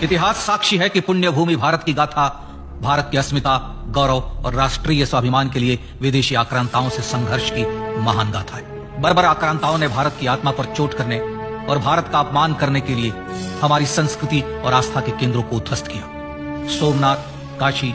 इतिहास साक्षी है कि पुण्य भूमि भारत की गाथा भारत की अस्मिता, गौरव और राष्ट्रीय स्वाभिमान के लिए विदेशी आक्रांताओं से संघर्ष की महान गाथा है। बर्बर आक्रांताओं ने भारत की आत्मा पर चोट करने और भारत का अपमान करने के लिए हमारी संस्कृति और आस्था के केंद्रों को उद्ध्वस्त किया। सोमनाथ, काशी,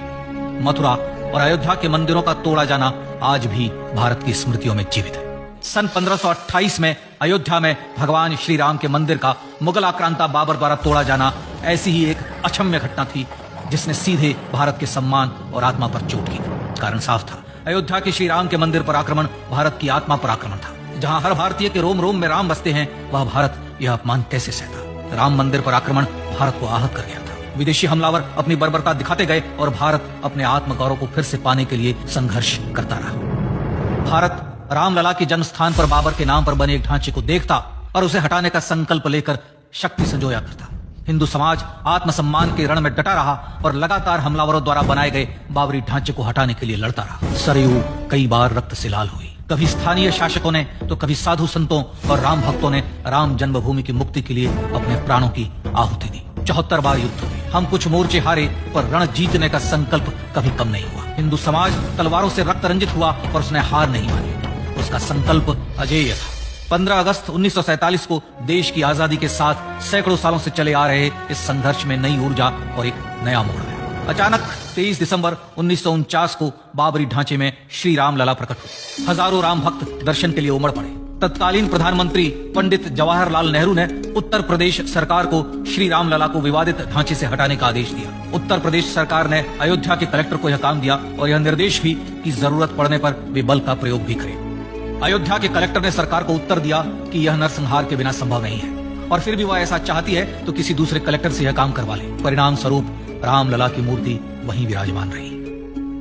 मथुरा और अयोध्या के मंदिरों का तोड़ा जाना आज भी भारत की स्मृतियों में जीवित है। सन 1528 में अयोध्या में भगवान श्री राम के मंदिर का मुगल आक्रांता बाबर द्वारा तोड़ा जाना ऐसी ही एक अक्षम्य घटना थी जिसने सीधे भारत के सम्मान और आत्मा पर चोट की। कारण साफ था, अयोध्या के श्री राम के मंदिर पर आक्रमण भारत की आत्मा पर आक्रमण था। जहां हर भारतीय के रोम रोम में राम बसते हैं, वह भारत यह अपमान कैसे सहता। राम मंदिर पर आक्रमण भारत को आहत कर गया था। विदेशी हमलावर अपनी बर्बरता दिखाते गए और भारत अपने आत्मगौरव को फिर से पाने के लिए संघर्ष करता रहा। भारत रामलला के जन्म स्थान पर बाबर के नाम पर बने एक ढांचे को देखता और उसे हटाने का संकल्प लेकर शक्ति संजोया करता। हिंदू समाज आत्मसम्मान के रण में डटा रहा और लगातार हमलावरों द्वारा बनाए गए बाबरी ढांचे को हटाने के लिए लड़ता रहा। सरयू कई बार रक्त से लाल हुई। कभी स्थानीय शासकों ने तो कभी साधु संतों और राम भक्तों ने राम जन्मभूमि की मुक्ति के लिए अपने प्राणों की आहुति दी। 74 बार युद्ध हुए, हम कुछ मोर्चे हारे, पर रण जीतने का संकल्प कभी कम नहीं हुआ। हिंदू समाज तलवारों से रक्त रंजित हुआ और उसने हार नहीं मानी। उसका संकल्प अजेय था। 15 अगस्त 1947 को देश की आजादी के साथ सैकड़ों सालों से चले आ रहे इस संघर्ष में नई ऊर्जा और एक नया मोड़ आया। अचानक 23 दिसंबर 1949 को बाबरी ढांचे में श्री राम लला प्रकट हुए। हजारों राम भक्त दर्शन के लिए उमड़ पड़े। तत्कालीन प्रधानमंत्री पंडित जवाहरलाल नेहरू ने उत्तर प्रदेश सरकार को श्री राम लला को विवादित ढांचे से हटाने का आदेश दिया। उत्तर प्रदेश सरकार ने अयोध्या के कलेक्टर को यह काम दिया और यह निर्देश भी कि जरूरत पड़ने पर वे बल का प्रयोग भी करें। अयोध्या के कलेक्टर ने सरकार को उत्तर दिया कि यह नरसंहार के बिना संभव नहीं है और फिर भी वह ऐसा चाहती है तो किसी दूसरे कलेक्टर से यह काम करवा ले। परिणाम स्वरूप रामलला की मूर्ति वहीं विराजमान रही।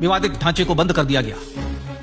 विवादित ढांचे को बंद कर दिया गया।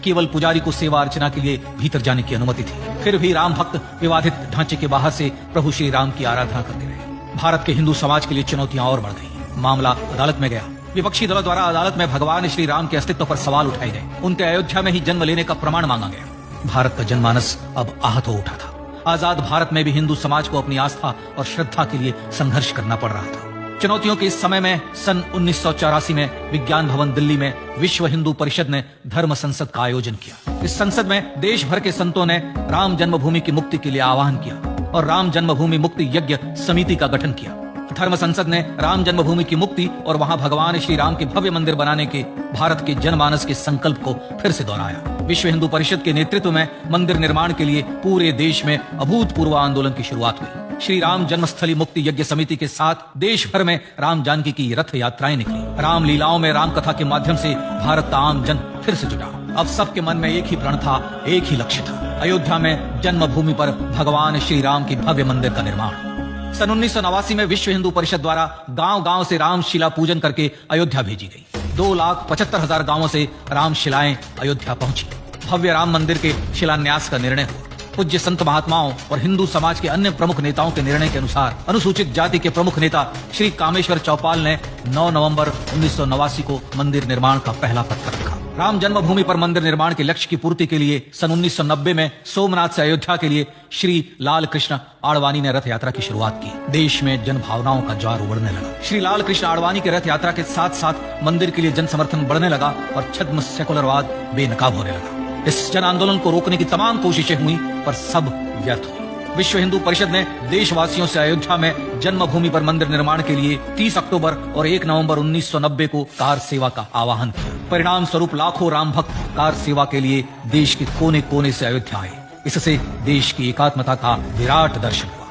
केवल पुजारी को सेवा अर्चना के लिए भीतर जाने की अनुमति थी। फिर भी राम भक्त विवादित ढांचे के बाहर से प्रभु श्री राम की आराधना करते रहे। भारत के हिंदू समाज के लिए चुनौतियां और बढ़ गई। मामला अदालत में गया। विपक्षी दलों द्वारा अदालत में भगवान श्री राम के अस्तित्व पर सवाल उठाए गए। उनके अयोध्या में ही जन्म लेने का प्रमाण मांगा गया। भारत का जनमानस अब आहत हो उठा था। आजाद भारत में भी हिंदू समाज को अपनी आस्था और श्रद्धा के लिए संघर्ष करना पड़ रहा था। चुनौतियों के इस समय में सन 1984 में विज्ञान भवन दिल्ली में विश्व हिंदू परिषद ने धर्म संसद का आयोजन किया। इस संसद में देश भर के संतों ने राम जन्मभूमि की मुक्ति के लिए आह्वान किया और राम जन्मभूमि मुक्ति यज्ञ समिति का गठन किया। धर्म संसद ने राम जन्मभूमि की मुक्ति और वहां भगवान श्री राम के भव्य मंदिर बनाने के भारत के जनमानस के संकल्प को फिर से दोहराया। विश्व हिंदू परिषद के नेतृत्व में मंदिर निर्माण के लिए पूरे देश में अभूतपूर्व आंदोलन की शुरुआत हुई। श्री राम जन्मस्थली मुक्ति यज्ञ समिति के साथ देश भर में राम जानकी की रथ यात्राएं निकली। राम लीलाओं में राम कथा के माध्यम से भारत का आम जन फिर से जुटा। अब सबके मन में एक ही प्रण था, एक ही लक्ष्य था, अयोध्या में जन्मभूमि पर भगवान श्री राम के भव्य मंदिर का निर्माण। सन 1989 में विश्व हिंदू परिषद द्वारा गांव-गांव से राम शिला पूजन करके अयोध्या भेजी गई। 2,75,000 गांवों से राम शिलाएं अयोध्या पहुंची। भव्य राम मंदिर के शिलान्यास का निर्णय हुआ। पूज्य संत महात्माओं और हिंदू समाज के अन्य प्रमुख नेताओं के निर्णय के अनुसार अनुसूचित जाति के प्रमुख नेता श्री कामेश्वर चौपाल ने 9 नवंबर 1989 को मंदिर निर्माण का पहला पत्थर रखा। राम जन्मभूमि पर मंदिर निर्माण के लक्ष्य की पूर्ति के लिए सन 1990 में सोमनाथ से अयोध्या के लिए श्री लाल कृष्ण आडवाणी ने रथ यात्रा की शुरुआत की। देश में जन भावनाओं का ज्वार उबलने लगा। श्री लाल कृष्ण आडवाणी के रथ यात्रा के साथ साथ मंदिर के लिए जन समर्थन बढ़ने लगा और छद्म सेकुलरवाद बेनकाब होने लगा। इस जन आंदोलन को रोकने की तमाम कोशिशें हुई पर सब व्यर्थ हुई। विश्व हिंदू परिषद ने देशवासियों से अयोध्या में जन्मभूमि पर मंदिर निर्माण के लिए 30 अक्टूबर और 1 नवंबर 1990 को कार सेवा का आह्वान किया। परिणाम स्वरूप लाखों राम भक्त कार सेवा के लिए देश के कोने कोने से अयोध्या आए। इससे देश की एकात्मता का विराट दर्शन हुआ।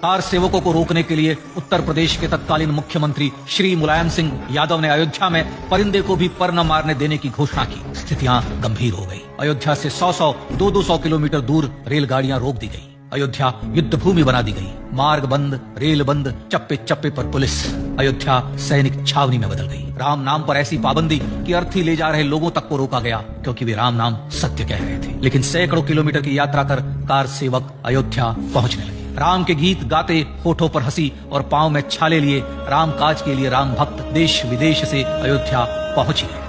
कार सेवकों को रोकने के लिए उत्तर प्रदेश के तत्कालीन मुख्यमंत्री श्री मुलायम सिंह यादव ने अयोध्या में परिंदे को भी पर न मारने देने की घोषणा की। स्थितियां गंभीर हो गई। अयोध्या से 100-100, 200 किलोमीटर दूर रेलगाड़ियां रोक दी गई। अयोध्या युद्ध भूमि बना दी गई। मार्ग बंद, रेल बंद, चप्पे चप्पे पर पुलिस। अयोध्या सैनिक छावनी में बदल गई। राम नाम पर ऐसी पाबंदी कि अर्थी ले जा रहे लोगों तक को रोका गया क्योंकि वे राम नाम सत्य कह रहे थे। लेकिन सैकड़ों किलोमीटर की यात्रा कर कार सेवक अयोध्या पहुंचने लगे। राम के गीत गाते, होठों पर हंसी और पांव में छाले लिए राम काज के लिए राम भक्त देश विदेश से अयोध्या पहुंच गए।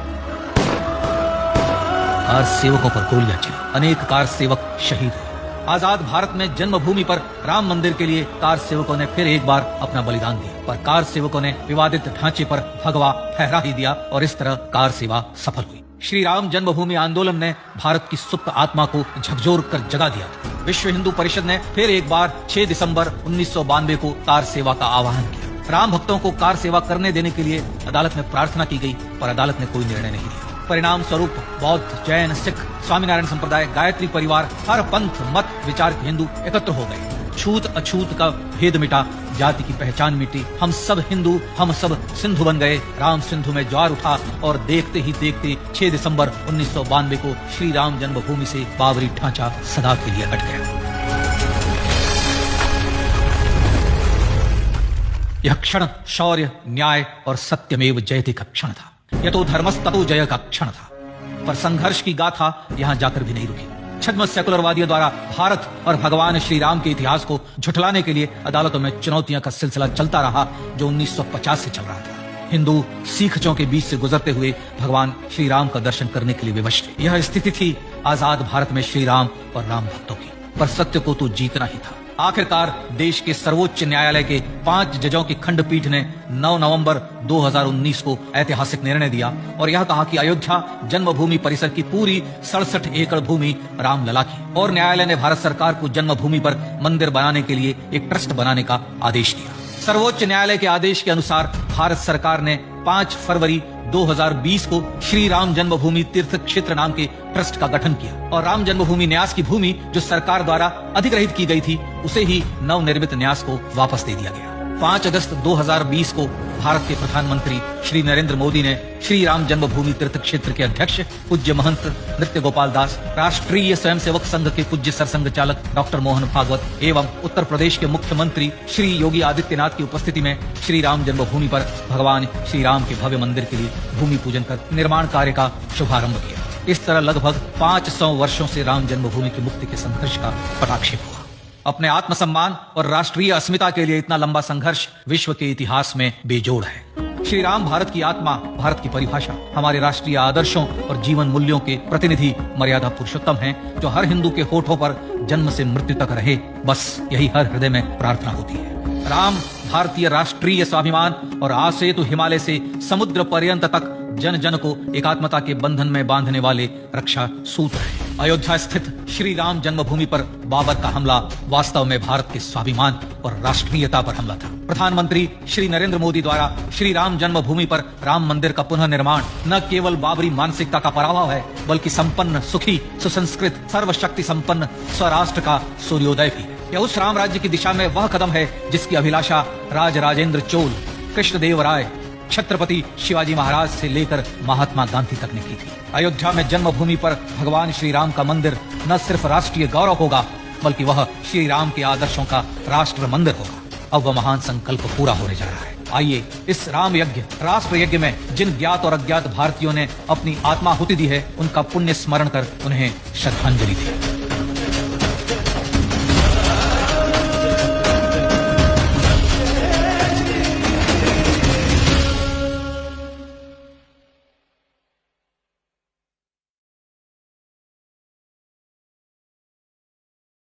कार सेवकों पर गोलियां चली। अनेक कार सेवक शहीद हुए। आजाद भारत में जन्मभूमि पर राम मंदिर के लिए कार सेवकों ने फिर एक बार अपना बलिदान दिया, पर कार सेवकों ने विवादित ढांचे पर भगवा फहरा ही दिया और इस तरह कार सेवा सफल हुई। श्री राम जन्मभूमि आंदोलन ने भारत की सुप्त आत्मा को झकझोर कर जगा दिया था। विश्व हिंदू परिषद ने फिर एक बार 6 दिसंबर 1992 को कार सेवा का आह्वान किया। राम भक्तों को कार सेवा करने देने के लिए अदालत में प्रार्थना की गई, पर अदालत ने कोई निर्णय नहीं लिया। परिणाम स्वरूप बौद्ध, जैन, सिख, स्वामीनारायण संप्रदाय, गायत्री परिवार, हर पंथ मत विचार के हिंदू एकत्र हो गए। छूत अछूत का भेद मिटा, जाति की पहचान मिटी, हम सब हिंदू, हम सब सिंधु बन गए। राम सिंधु में ज्वार उठा और देखते ही देखते 6 दिसंबर 1992 को श्री राम जन्मभूमि से बाबरी ढांचा सदा के लिए हट गया। यह क्षण शौर्य, न्याय और सत्यमेव जयते का क्षण था। यह तो धर्मस्ततो जय का क्षण था, पर संघर्ष की गाथा यहां जाकर भी नहीं रुकी। छद्म सेकुलरवादियों द्वारा भारत और भगवान श्री राम के इतिहास को झुठलाने के लिए अदालतों में चुनौतियों का सिलसिला चलता रहा, जो 1950 से चल रहा था। हिंदू सीखचों के बीच से गुजरते हुए भगवान श्री राम का दर्शन करने के लिए विवश थे। यह स्थिति थी आजाद भारत में श्री राम और राम भक्तों की, पर सत्य को तो जीतना ही था। आखिरकार देश के सर्वोच्च न्यायालय के 5 जजों की खंडपीठ ने 9 नवंबर 2019 को ऐतिहासिक निर्णय दिया और यह कहा कि अयोध्या जन्मभूमि परिसर की पूरी 67 एकड़ भूमि रामलला की, और न्यायालय ने भारत सरकार को जन्मभूमि पर मंदिर बनाने के लिए एक ट्रस्ट बनाने का आदेश दिया। सर्वोच्च न्यायालय के आदेश के अनुसार भारत सरकार ने 5 फरवरी 2020 को श्री राम जन्मभूमि तीर्थ क्षेत्र नाम के ट्रस्ट का गठन किया और राम जन्मभूमि न्यास की भूमि जो सरकार द्वारा अधिग्रहित की गई थी उसे ही नवनिर्मित न्यास को वापस दे दिया गया। 5 अगस्त 2020 को भारत के प्रधानमंत्री श्री नरेंद्र मोदी ने श्री राम जन्मभूमि तीर्थ क्षेत्र के अध्यक्ष पूज्य महंत नृत्य गोपाल दास, राष्ट्रीय स्वयंसेवक संघ के पूज्य सरसंघ चालक डॉक्टर मोहन भागवत एवं उत्तर प्रदेश के मुख्यमंत्री श्री योगी आदित्यनाथ की उपस्थिति में श्री राम जन्मभूमि पर भगवान श्री राम के भव्य मंदिर के लिए भूमि पूजन कर निर्माण कार्य का शुभारंभ किया। इस तरह लगभग 500 वर्षों से राम जन्मभूमि की मुक्ति के संघर्ष का पटाक्षेप हुआ। अपने आत्मसम्मान और राष्ट्रीय अस्मिता के लिए इतना लंबा संघर्ष विश्व के इतिहास में बेजोड़ है। श्री राम भारत की आत्मा, भारत की परिभाषा, हमारे राष्ट्रीय आदर्शों और जीवन मूल्यों के प्रतिनिधि मर्यादा पुरुषोत्तम हैं, जो हर हिंदू के होठों पर जन्म से मृत्यु तक रहे। बस यही हर हृदय में प्रार्थना होती है। राम भारतीय राष्ट्रीय स्वाभिमान और आसेतु हिमालय से समुद्र पर्यंत तक जन जन को एकात्मता के बंधन में बांधने वाले रक्षा सूत्र है। अयोध्या स्थित श्री राम जन्मभूमि पर बाबर का हमला वास्तव में भारत के स्वाभिमान और राष्ट्रीयता पर हमला था। प्रधानमंत्री श्री नरेंद्र मोदी द्वारा श्री राम जन्मभूमि पर राम मंदिर का पुनः निर्माण न केवल बाबरी मानसिकता का पराभव है, बल्कि संपन्न, सुखी, सुसंस्कृत, सर्वशक्ति संपन्न स्वराष्ट्र का सूर्योदय भी है। यह उस राम राज्य की दिशा में वह कदम है जिसकी अभिलाषा राज राजेंद्र चोल, कृष्णदेव राय, छत्रपति शिवाजी महाराज से लेकर महात्मा गांधी तक ने की थी। अयोध्या में जन्मभूमि पर भगवान श्री राम का मंदिर न सिर्फ राष्ट्रीय गौरव होगा, बल्कि वह श्री राम के आदर्शों का राष्ट्र मंदिर होगा। अब वह महान संकल्प पूरा होने जा रहा है। आइए इस राम यज्ञ, राष्ट्र यज्ञ में जिन ज्ञात और अज्ञात भारतीयों ने अपनी आत्माहुति दी है, उनका पुण्य स्मरण कर उन्हें श्रद्धांजलि दें।